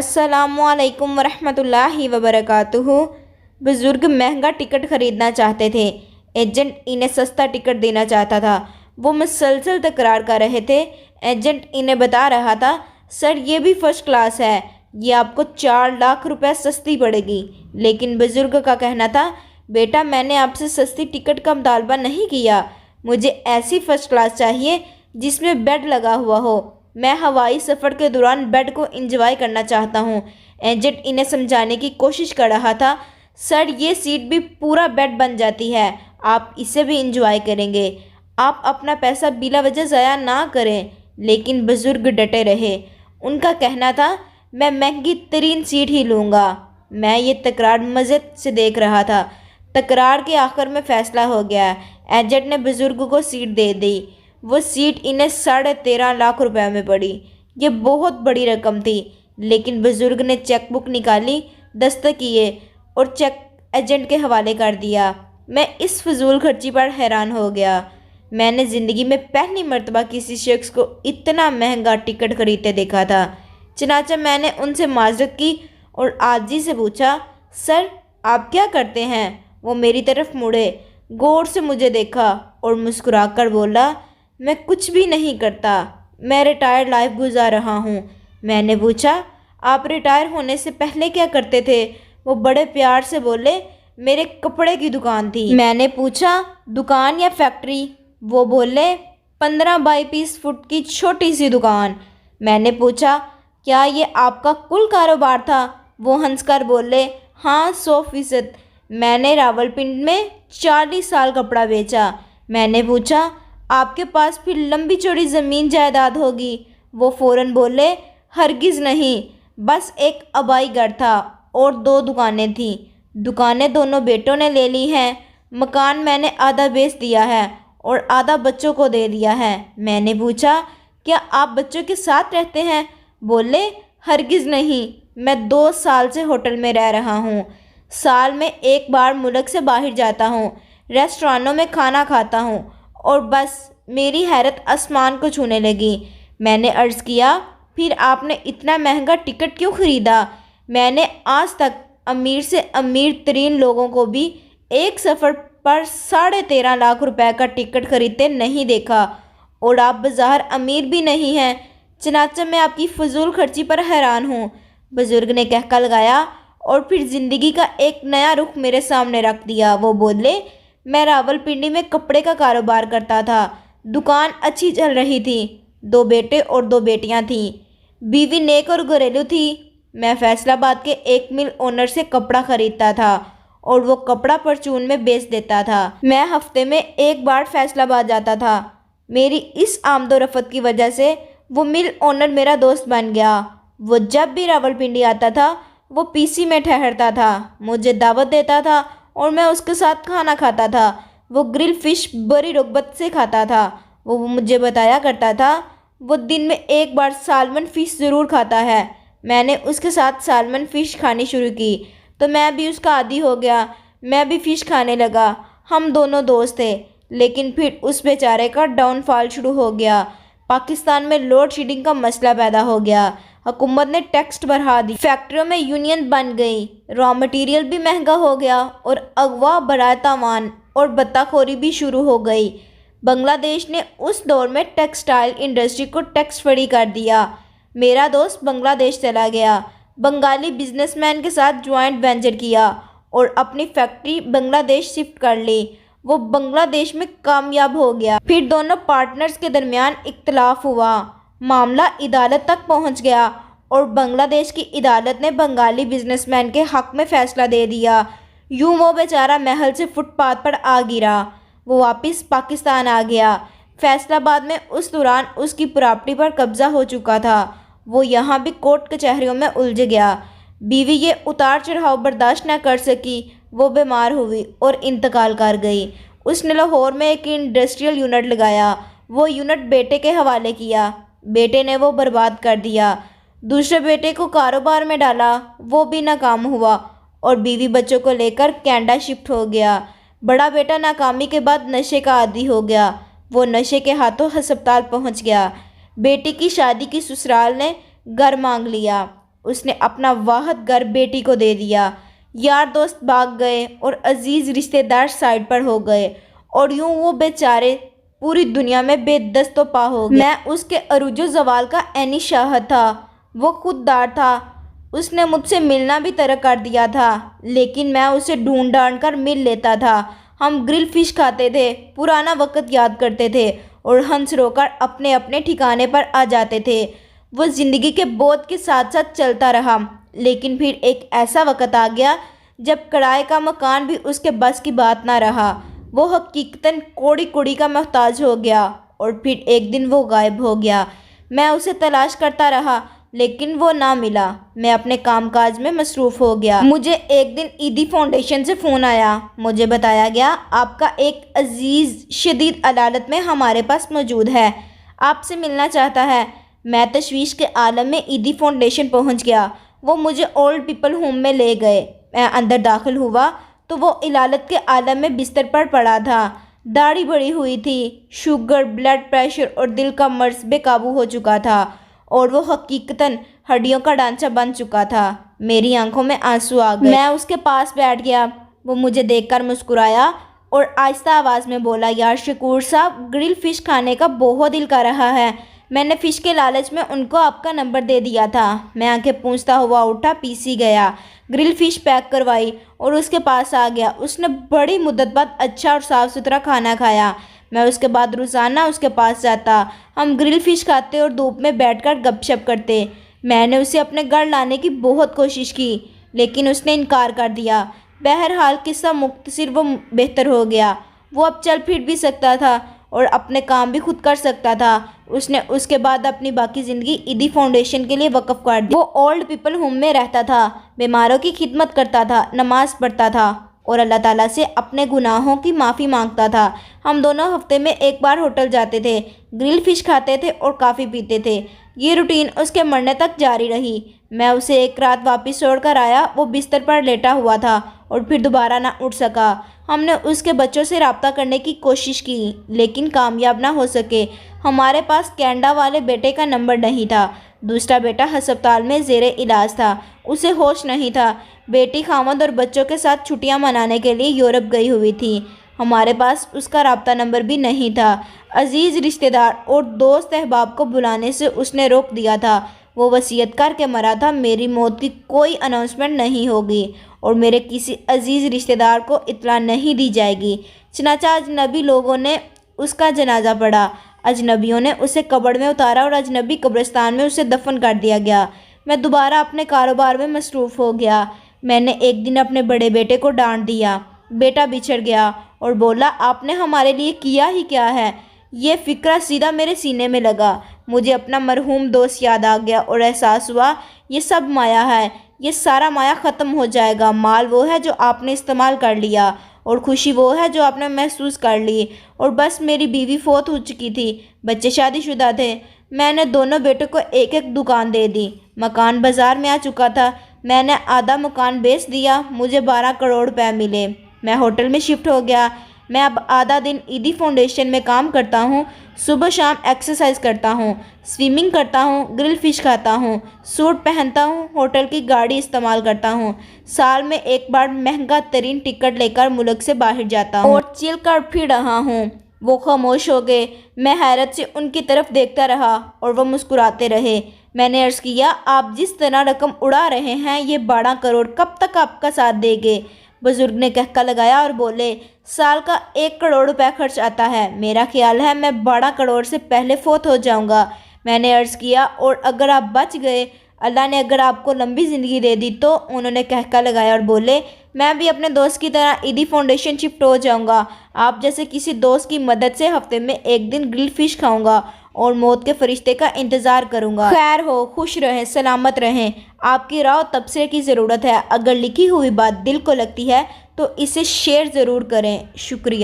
السلام علیکم ورحمۃ اللہ وبرکاتہ۔ بزرگ مہنگا ٹکٹ خریدنا چاہتے تھے، ایجنٹ انہیں سستا ٹکٹ دینا چاہتا تھا۔ وہ مسلسل تکرار کر رہے تھے۔ ایجنٹ انہیں بتا رہا تھا، سر یہ بھی فرسٹ کلاس ہے، یہ آپ کو 4 لاکھ روپے سستی پڑے گی۔ لیکن بزرگ کا کہنا تھا، بیٹا میں نے آپ سے سستی ٹکٹ کا مطالبہ نہیں کیا، مجھے ایسی فرسٹ کلاس چاہیے جس میں بیڈ لگا ہوا ہو، میں ہوائی سفر کے دوران بیڈ کو انجوائے کرنا چاہتا ہوں۔ ایجنٹ انہیں سمجھانے کی کوشش کر رہا تھا، سر یہ سیٹ بھی پورا بیڈ بن جاتی ہے، آپ اسے بھی انجوائے کریں گے، آپ اپنا پیسہ بلا وجہ ضائع نہ کریں۔ لیکن بزرگ ڈٹے رہے۔ ان کا کہنا تھا، میں مہنگی ترین سیٹ ہی لوں گا۔ میں یہ تکرار مزے سے دیکھ رہا تھا۔ تکرار کے آخر میں فیصلہ ہو گیا۔ ایجنٹ نے بزرگ کو سیٹ دے دی۔ وہ سیٹ انہیں 13.5 لاکھ روپے میں پڑی۔ یہ بہت بڑی رقم تھی، لیکن بزرگ نے چیک بک نکالی، دستخط کیے اور چیک ایجنٹ کے حوالے کر دیا۔ میں اس فضول خرچی پر حیران ہو گیا۔ میں نے زندگی میں پہلی مرتبہ کسی شخص کو اتنا مہنگا ٹکٹ خریدتے دیکھا تھا۔ چنانچہ میں نے ان سے معذرت کی اور عاجزی سے پوچھا، سر آپ کیا کرتے ہیں؟ وہ میری طرف مڑے، غور سے مجھے دیکھا اور مسکرا کر بولا، میں کچھ بھی نہیں کرتا، میں ریٹائرڈ لائف گزار رہا ہوں۔ میں نے پوچھا، آپ ریٹائر ہونے سے پہلے کیا کرتے تھے؟ وہ بڑے پیار سے بولے، میرے کپڑے کی دکان تھی۔ میں نے پوچھا، دکان یا فیکٹری؟ وہ بولے، 15 بائی 20 فٹ کی چھوٹی سی دکان۔ میں نے پوچھا، کیا یہ آپ کا کل کاروبار تھا؟ وہ ہنس کر بولے، ہاں 100%۔ میں نے راولپنڈی میں 40 سال کپڑا بیچا۔ میں نے پوچھا، آپ کے پاس پھر لمبی چوڑی زمین جائیداد ہوگی؟ وہ فوراً بولے، ہرگز نہیں، بس ایک آبائی گھر تھا اور 2 دکانیں تھیں، دکانیں دونوں بیٹوں نے لے لی ہیں، مکان میں نے آدھا بیچ دیا ہے اور آدھا بچوں کو دے دیا ہے۔ میں نے پوچھا، کیا آپ بچوں کے ساتھ رہتے ہیں؟ بولے، ہرگز نہیں، میں 2 سال سے ہوٹل میں رہ رہا ہوں، سال میں ایک بار ملک سے باہر جاتا ہوں، ریسٹورانوں میں کھانا کھاتا ہوں اور بس۔ میری حیرت آسمان کو چھونے لگی۔ میں نے عرض کیا، پھر آپ نے اتنا مہنگا ٹکٹ کیوں خریدا؟ میں نے آج تک امیر سے امیر ترین لوگوں کو بھی ایک سفر پر 13.5 لاکھ روپے کا ٹکٹ خریدتے نہیں دیکھا، اور آپ بظاہر امیر بھی نہیں ہیں، چنانچہ میں آپ کی فضول خرچی پر حیران ہوں۔ بزرگ نے کہکا لگایا اور پھر زندگی کا ایک نیا رخ میرے سامنے رکھ دیا۔ وہ بولے، میں راولپنڈی میں کپڑے کا کاروبار کرتا تھا، دکان اچھی چل رہی تھی، 2 بیٹے اور 2 بیٹیاں تھیں، بیوی نیک اور گھریلو تھی۔ میں فیصل آباد کے ایک مل اونر سے کپڑا خریدتا تھا اور وہ کپڑا پرچون میں بیچ دیتا تھا۔ میں ہفتے میں ایک بار فیصل آباد جاتا تھا۔ میری اس آمد و رفت کی وجہ سے وہ مل اونر میرا دوست بن گیا۔ وہ جب بھی راولپنڈی آتا تھا وہ پی سی میں ٹھہرتا تھا، مجھے دعوت دیتا تھا اور میں اس کے ساتھ کھانا کھاتا تھا۔ وہ گرل فش بڑی رغبت سے کھاتا تھا۔ وہ مجھے بتایا کرتا تھا، وہ دن میں ایک بار سالمن فش ضرور کھاتا ہے۔ میں نے اس کے ساتھ سالمن فش کھانی شروع کی تو میں بھی اس کا عادی ہو گیا، میں بھی فش کھانے لگا۔ ہم دونوں دوست تھے، لیکن پھر اس بیچارے کا ڈاؤن فال شروع ہو گیا۔ پاکستان میں لوڈ شیڈنگ کا مسئلہ پیدا ہو گیا، حکومت نے ٹیکس بڑھا دی، فیکٹریوں میں یونین بن گئی، را مٹیریل بھی مہنگا ہو گیا اور اغوا برائے تاوان اور بطہ خوری بھی شروع ہو گئی۔ بنگلہ دیش نے اس دور میں ٹیکسٹائل انڈسٹری کو ٹیکس فری کر دیا۔ میرا دوست بنگلہ دیش چلا گیا، بنگالی بزنس مین کے ساتھ جوائنٹ وینچر کیا اور اپنی فیکٹری بنگلہ دیش شفٹ کر لی۔ وہ بنگلہ دیش میں کامیاب ہو گیا۔ پھر دونوں پارٹنرز کے درمیان اختلاف ہوا، معاملہ عدالت تک پہنچ گیا اور بنگلہ دیش کی عدالت نے بنگالی بزنس مین کے حق میں فیصلہ دے دیا۔ یوں وہ بیچارہ محل سے فٹ پاتھ پر آ گرا۔ وہ واپس پاکستان آ گیا۔ فیصل آباد میں اس دوران اس کی پراپرٹی پر قبضہ ہو چکا تھا۔ وہ یہاں بھی کورٹ کچہریوں میں الجھ گیا۔ بیوی یہ اتار چڑھاؤ برداشت نہ کر سکی، وہ بیمار ہوئی اور انتقال کر گئی۔ اس نے لاہور میں ایک انڈسٹریل یونٹ لگایا، وہ یونٹ بیٹے کے حوالے کیا، بیٹے نے وہ برباد کر دیا۔ دوسرے بیٹے کو کاروبار میں ڈالا، وہ بھی ناکام ہوا اور بیوی بچوں کو لے کر کینیڈا شفٹ ہو گیا۔ بڑا بیٹا ناکامی کے بعد نشے کا عادی ہو گیا، وہ نشے کے ہاتھوں ہسپتال پہنچ گیا۔ بیٹی کی شادی کی سسرال نے گھر مانگ لیا۔ اس نے اپنا واحد گھر بیٹی کو دے دیا۔ یار دوست بھاگ گئے اور عزیز رشتہ دار سائڈ پر ہو گئے، اور یوں وہ بیچارے پوری دنیا میں بے دست و پا ہو گئے۔ میں اس کے عروج و زوال کا عینی شاہد تھا۔ وہ خوددار تھا، اس نے مجھ سے ملنا بھی ترک کر دیا تھا، لیکن میں اسے ڈھونڈ ڈھانڈ کر مل لیتا تھا۔ ہم گرل فش کھاتے تھے، پرانا وقت یاد کرتے تھے اور ہنس رو کر اپنے اپنے ٹھکانے پر آ جاتے تھے۔ وہ زندگی کے بوجھ کے ساتھ ساتھ چلتا رہا، لیکن پھر ایک ایسا وقت آ گیا جب کرائے کا مکان بھی اس کے بس کی بات نہ رہا۔ وہ حقیقتاً کوڑی کوڑی کا محتاج ہو گیا اور پھر ایک دن وہ غائب ہو گیا۔ میں اسے تلاش کرتا رہا لیکن وہ نہ ملا۔ میں اپنے کام کاج میں مصروف ہو گیا۔ مجھے ایک دن عیدی فاؤنڈیشن سے فون آیا۔ مجھے بتایا گیا آپ کا ایک عزیز شدید علالت میں ہمارے پاس موجود ہے، آپ سے ملنا چاہتا ہے۔ میں تشویش کے عالم میں عیدی فاؤنڈیشن پہنچ گیا۔ وہ مجھے اولڈ پیپل ہوم میں لے گئے۔ میں اندر داخل ہوا تو وہ علالت کے عالم میں بستر پر پڑا تھا۔ داڑھی بڑھی ہوئی تھی، شوگر، بلڈ پریشر اور دل کا مرض بے قابو ہو چکا تھا اور وہ حقیقتاً ہڈیوں کا ڈھانچہ بن چکا تھا۔ میری آنکھوں میں آنسو آ گئے۔ میں اس کے پاس بیٹھ گیا۔ وہ مجھے دیکھ کر مسکرایا اور آہستہ آواز میں بولا، یار شکور صاحب، گرل فش کھانے کا بہت دل کر رہا ہے۔ میں نے فش کے لالچ میں ان کو آپ کا نمبر دے دیا تھا۔ میں آنکھیں پونچھتا ہوا اٹھا، پیسی گیا، گرل فش پیک کروائی اور اس کے پاس آ گیا۔ اس نے بڑی مدت بعد اچھا اور صاف ستھرا کھانا کھایا۔ میں اس کے بعد روزانہ اس کے پاس جاتا۔ ہم گرل فش کھاتے اور دھوپ میں بیٹھ کر گپ شپ کرتے۔ میں نے اسے اپنے گھر لانے کی بہت کوشش کی لیکن اس نے انکار کر دیا۔ بہرحال قصہ مختصر و بہتر ہو گیا۔ وہ اب چل پھر بھی سکتا تھا اور اپنے کام بھی خود کر سکتا تھا۔ اس نے اس کے بعد اپنی باقی زندگی عیدی فاؤنڈیشن کے لیے وقف کر دی۔ وہ اولڈ پیپل ہوم میں رہتا تھا، بیماروں کی خدمت کرتا تھا، نماز پڑھتا تھا اور اللہ تعالیٰ سے اپنے گناہوں کی معافی مانگتا تھا۔ ہم دونوں ہفتے میں ایک بار ہوٹل جاتے تھے، گرل فش کھاتے تھے اور کافی پیتے تھے۔ یہ روٹین اس کے مرنے تک جاری رہی۔ میں اسے ایک رات واپس چھوڑ کر آیا۔ وہ بستر پر لیٹا ہوا تھا اور پھر دوبارہ نہ اٹھ سکا۔ ہم نے اس کے بچوں سے رابطہ کرنے کی کوشش کی لیکن کامیاب نہ ہو سکے۔ ہمارے پاس کینیڈا والے بیٹے کا نمبر نہیں تھا۔ دوسرا بیٹا ہسپتال میں زیر علاج تھا، اسے ہوش نہیں تھا۔ بیٹی خاوند اور بچوں کے ساتھ چھٹیاں منانے کے لیے یورپ گئی ہوئی تھی۔ ہمارے پاس اس کا رابطہ نمبر بھی نہیں تھا۔ عزیز رشتہ دار اور دوست احباب کو بلانے سے اس نے روک دیا تھا۔ وہ وصیت کر کے مرا تھا، میری موت کی کوئی اناؤنسمنٹ نہیں ہوگی اور میرے کسی عزیز رشتہ دار کو اطلاع نہیں دی جائے گی۔ چنانچہ اجنبی لوگوں نے اس کا جنازہ پڑھا، اجنبیوں نے اسے قبر میں اتارا اور اجنبی قبرستان میں اسے دفن کر دیا گیا۔ میں دوبارہ اپنے کاروبار میں مصروف ہو گیا۔ میں نے ایک دن اپنے بڑے بیٹے کو ڈانٹ دیا۔ بیٹا بچھڑ گیا اور بولا، آپ نے ہمارے لیے کیا ہی کیا ہے؟ یہ فکرہ سیدھا میرے سینے میں لگا۔ مجھے اپنا مرحوم دوست یاد آ گیا اور احساس ہوا یہ سب مایا ہے، یہ سارا مایا ختم ہو جائے گا۔ مال وہ ہے جو آپ نے استعمال کر لیا اور خوشی وہ ہے جو آپ نے محسوس کر لی۔ اور بس میری بیوی فوت ہو چکی تھی، بچے شادی شدہ تھے۔ میں نے دونوں بیٹوں کو ایک ایک دکان دے دی۔ مکان بازار میں آ چکا تھا۔ میں نے آدھا مکان بیچ دیا، مجھے 12 کروڑ روپے ملے۔ میں ہوٹل میں شفٹ ہو گیا۔ میں اب آدھا دن عیدی فاؤنڈیشن میں کام کرتا ہوں، صبح شام ایکسرسائز کرتا ہوں، سوئمنگ کرتا ہوں، گرل فش کھاتا ہوں، سوٹ پہنتا ہوں، ہوٹل کی گاڑی استعمال کرتا ہوں، سال میں ایک بار مہنگا ترین ٹکٹ لے کر ملک سے باہر جاتا ہوں اور چل کر پھر رہا ہوں۔ وہ خاموش ہو گئے۔ میں حیرت سے ان کی طرف دیکھتا رہا اور وہ مسکراتے رہے۔ میں نے عرض کیا، آپ جس طرح رقم اڑا رہے ہیں یہ 12 کروڑ کب تک آپ کا ساتھ دے گے؟ بزرگ نے کہکا لگایا اور بولے، سال کا 1 کروڑ روپے خرچ آتا ہے، میرا خیال ہے میں 12 کروڑ سے پہلے فوت ہو جاؤں گا۔ میں نے عرض کیا، اور اگر آپ بچ گئے، اللہ نے اگر آپ کو لمبی زندگی دے دی تو؟ انہوں نے کہکا لگایا اور بولے، میں بھی اپنے دوست کی طرح عیدی فاؤنڈیشن شفٹ ہو جاؤں گا۔ آپ جیسے کسی دوست کی مدد سے ہفتے میں ایک دن گرل فش کھاؤں گا اور موت کے فرشتے کا انتظار کروں گا۔ خیر ہو، خوش رہیں، سلامت رہیں۔ آپ کی رائے و تبصرے کی ضرورت ہے۔ اگر لکھی ہوئی بات دل کو لگتی ہے تو اسے شیئر ضرور کریں۔ شکریہ۔